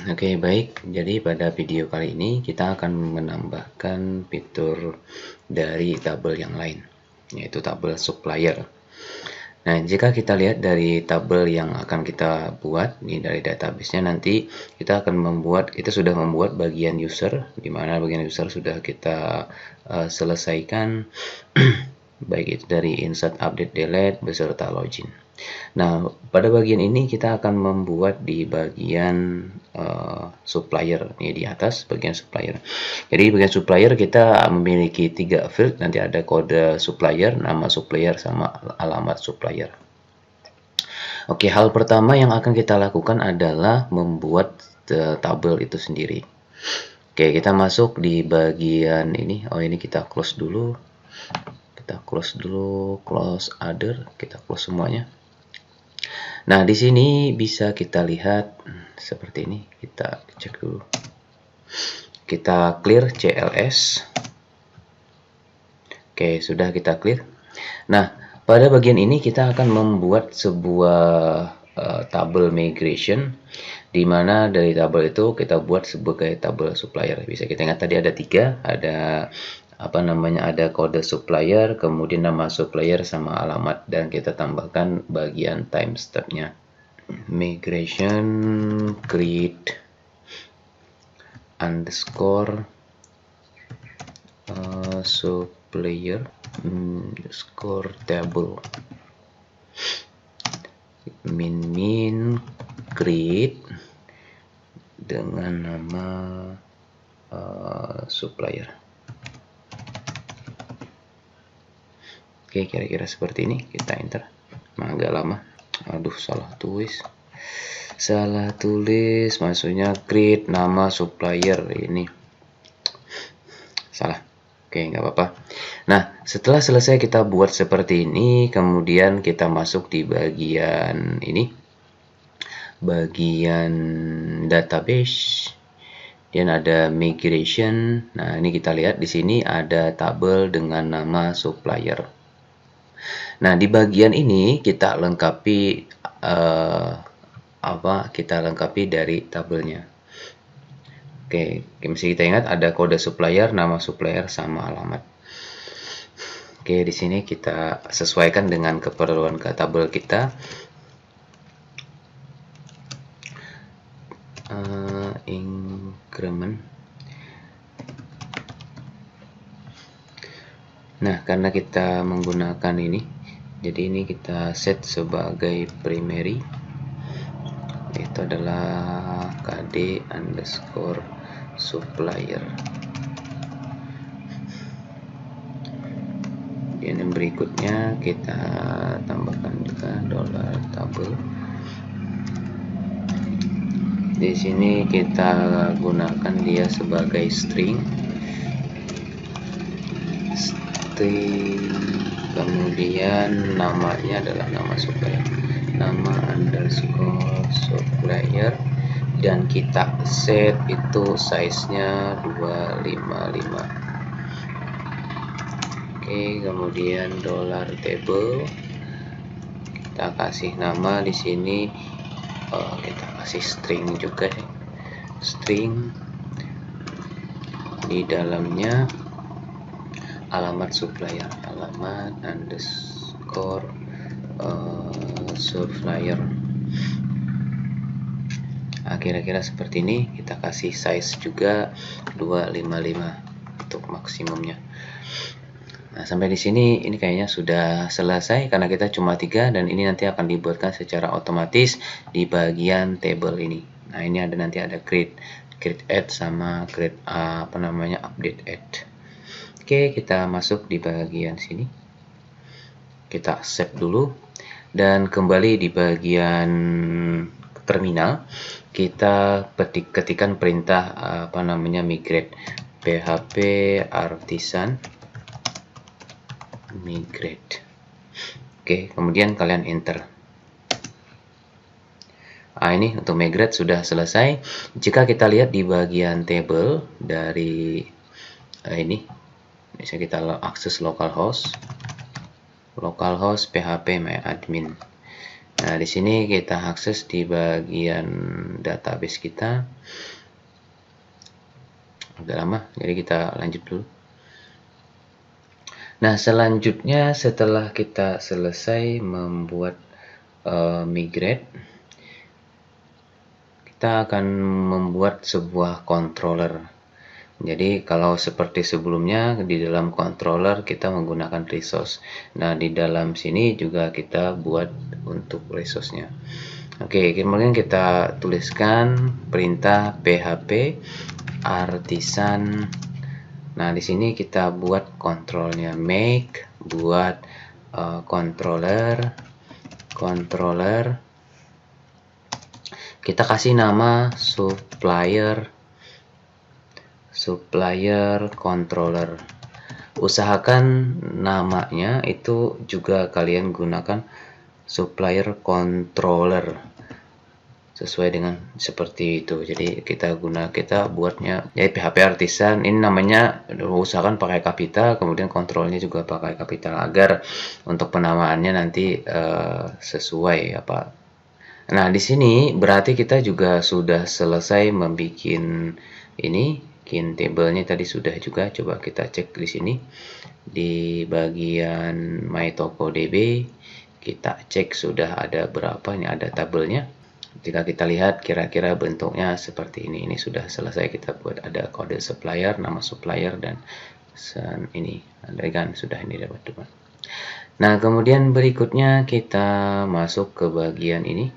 Oke, baik. Jadi pada video kali ini kita akan menambahkan fitur dari tabel yang lain, yaitu tabel supplier. Nah, jika kita lihat dari tabel yang akan kita buat ini dari database-nya, nanti kita akan sudah membuat bagian user, di mana bagian user sudah kita selesaikan baik itu dari insert, update, delete beserta login. Nah, pada bagian ini kita akan membuat di bagian supplier, ini di atas bagian supplier. Jadi di bagian supplier kita memiliki 3 field, nanti ada kode supplier, nama supplier, sama alamat supplier. Oke, hal pertama yang akan kita lakukan adalah membuat tabel itu sendiri. Oke, kita masuk di bagian ini. Oh, ini kita close dulu. Kita close dulu, close other, kita close semuanya. Nah, di sini bisa kita lihat seperti ini. Kita cek dulu. Kita clear CLS. Oke, sudah kita clear. Nah, pada bagian ini kita akan membuat sebuah tabel migration, di mana dari tabel itu kita buat sebagai tabel supplier. Bisa kita ingat tadi ada 3, ada ada kode supplier, kemudian nama supplier sama alamat, dan kita tambahkan bagian time step-nya. Migration create underscore supplier underscore table min create dengan nama supplier. Oke, kira-kira seperti ini. Kita enter. Agak lama. Aduh, salah tulis, maksudnya create nama supplier, ini salah. Oke, nggak apa-apa. Nah, setelah selesai kita buat seperti ini, kemudian kita masuk di bagian ini, bagian database, dan ada migration. Nah, ini kita lihat di sini ada tabel dengan nama supplier. Nah, di bagian ini kita lengkapi kita lengkapi dari tabelnya. Oke, mesti kita ingat ada kode supplier, nama supplier, sama alamat. Oke, di sini kita sesuaikan dengan keperluan ke tabel kita. Increment. Nah, karena kita menggunakan ini, jadi ini kita set sebagai primary, itu adalah kd underscore supplier. Dan yang berikutnya kita tambahkan juga $tabel. Di sini kita gunakan dia sebagai string, kemudian namanya adalah nama supplier, nama underscore supplier, dan kita set itu size-nya 255. Oke, kemudian $table, kita kasih nama di sini, kita kasih string juga deh, string, di dalamnya alamat supplier, alamat underscore supplier. Nah, kira-kira seperti ini. Kita kasih size juga 255 untuk maksimumnya. Nah, sampai di sini ini kayaknya sudah selesai karena kita cuma 3, dan ini nanti akan dibuatkan secara otomatis di bagian table ini. Nah, ini nanti ada create add sama create update add. Oke, kita masuk di bagian sini. Kita save dulu dan kembali di bagian terminal. Kita ketikkan perintah migrate php artisan migrate. Oke, kemudian kalian enter. Nah, ini untuk migrate sudah selesai. Jika kita lihat di bagian table dari ini, bisa kita akses localhost php myadmin. Nah, di sini kita akses di bagian database kita. Udah lama, jadi kita lanjut dulu. Nah, selanjutnya setelah kita selesai membuat migrate, kita akan membuat sebuah controller. Jadi kalau seperti sebelumnya di dalam controller kita menggunakan resource. Nah, di dalam sini juga kita buat untuk resource-nya. Oke, kemudian kita tuliskan perintah php artisan. Nah, di sini kita buat kontrolnya make, buat controller. Kita kasih nama supplier controller. Usahakan namanya itu juga kalian gunakan supplier controller sesuai dengan seperti itu. Jadi kita buatnya ya PHP artisan, ini namanya usahakan pakai kapital, kemudian kontrolnya juga pakai kapital agar untuk penamaannya nanti sesuai apa. Nah, di sini berarti kita juga sudah selesai membuat ini kin tabelnya tadi sudah juga. Coba kita cek di sini di bagian myTokoDB, kita cek sudah ada berapa, ini ada tabelnya. Jika kita lihat kira-kira bentuknya seperti ini sudah selesai kita buat, ada kode supplier, nama supplier, dan ini ada kan sudah ini dapat teman. Nah, kemudian berikutnya kita masuk ke bagian ini.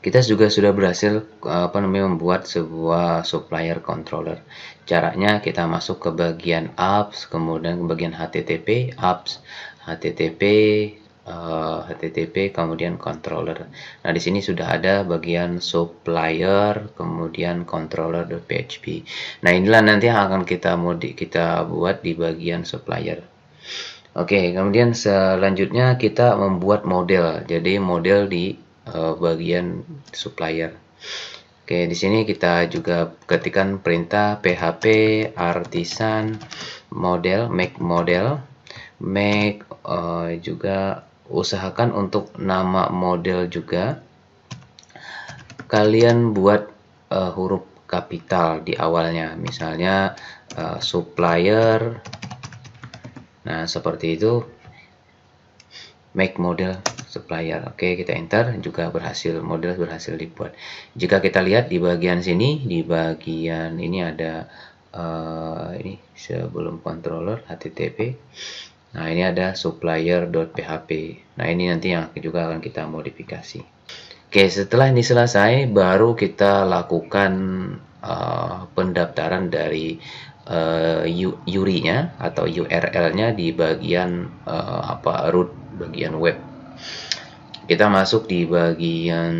Kita juga sudah berhasil membuat sebuah supplier controller. Caranya kita masuk ke bagian apps, kemudian ke bagian HTTP, apps, HTTP, kemudian controller. Nah, di sini sudah ada bagian supplier, kemudian controller.php. Nah, inilah nanti yang akan kita buat di bagian supplier. Oke, kemudian selanjutnya kita membuat model. Jadi model di bagian supplier. Oke, di sini kita juga ketikkan perintah php artisan model, make juga usahakan untuk nama model juga kalian buat huruf kapital di awalnya, misalnya supplier. Nah, seperti itu, make model supplier. Oke, kita enter, juga model berhasil dibuat. Jika kita lihat di bagian sini, di bagian ini ada ini sebelum controller HTTP. Nah, ini ada supplier.php. Nah, ini nanti yang juga akan kita modifikasi. Oke, setelah ini selesai, baru kita lakukan pendaftaran dari URI-nya atau URL-nya di bagian root, bagian web. Kita masuk di bagian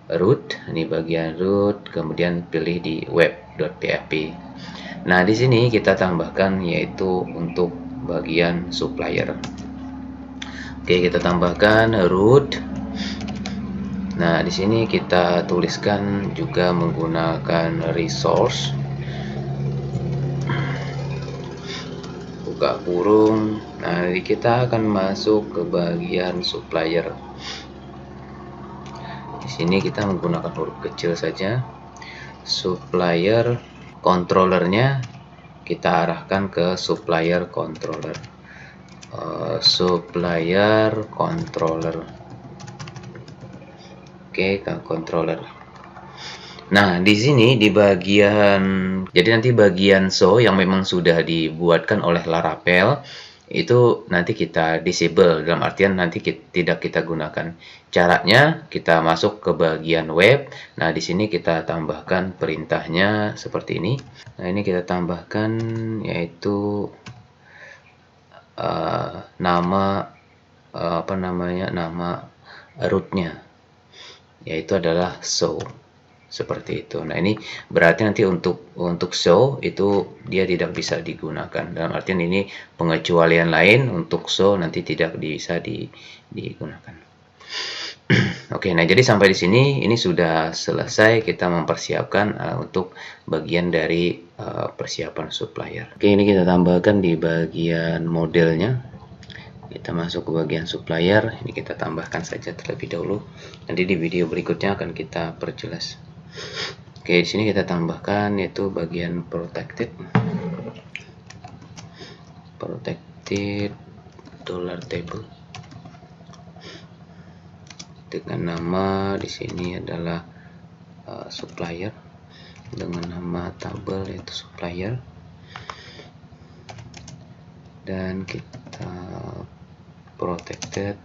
root, ini bagian root, kemudian pilih di web.php. Nah, di sini kita tambahkan yaitu untuk bagian supplier. Oke, kita tambahkan root. Nah, di sini kita tuliskan juga menggunakan resource, buka kurung. Nah, kita akan masuk ke bagian supplier. Di sini kita menggunakan huruf kecil saja. Supplier controllernya kita arahkan ke supplier controller. Oke, ke controller. Nah, di sini di bagian, jadi nanti bagian show yang memang sudah dibuatkan oleh Laravel itu nanti kita disable, dalam artian nanti tidak kita gunakan. Caranya kita masuk ke bagian web. Nah, di sini kita tambahkan perintahnya seperti ini. Nah, ini kita tambahkan yaitu nama rootnya, yaitu adalah show. Seperti itu. Nah, ini berarti nanti untuk show itu dia tidak bisa digunakan. Dalam artian ini pengecualian lain untuk show nanti tidak bisa digunakan. Oke, nah jadi sampai di sini ini sudah selesai kita mempersiapkan untuk bagian dari persiapan supplier. Oke, ini kita tambahkan di bagian modelnya. Kita masuk ke bagian supplier. Ini kita tambahkan saja terlebih dahulu. Nanti di video berikutnya akan kita perjelas. Oke, di sini kita tambahkan yaitu bagian protected dollar table dengan nama di sini adalah supplier, dengan nama tabel yaitu supplier, dan kita protected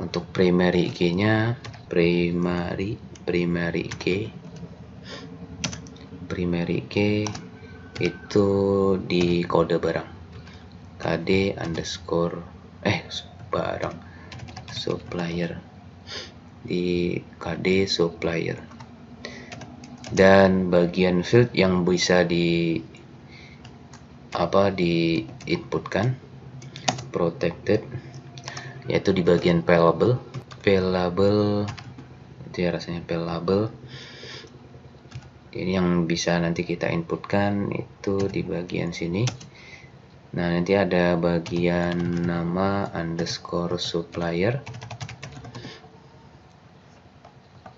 untuk primary key-nya primary key itu di kode barang KD underscore barang supplier, di KD supplier. Dan bagian field yang bisa di inputkan protected yaitu di bagian payable itu ya, rasanya payable. Ini yang bisa nanti kita inputkan itu di bagian sini. Nah, nanti ada bagian nama underscore supplier,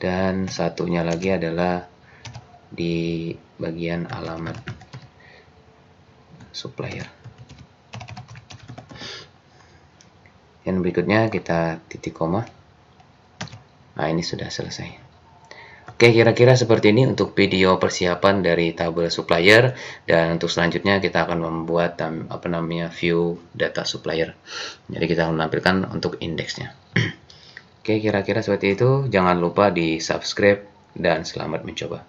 dan satunya lagi adalah di bagian alamat supplier. Yang berikutnya kita titik koma. Nah, ini sudah selesai. Oke, kira-kira seperti ini untuk video persiapan dari tabel supplier, dan untuk selanjutnya kita akan membuat view data supplier. Jadi kita akan menampilkan untuk indeksnya. Oke, kira-kira seperti itu. Jangan lupa di subscribe dan selamat mencoba.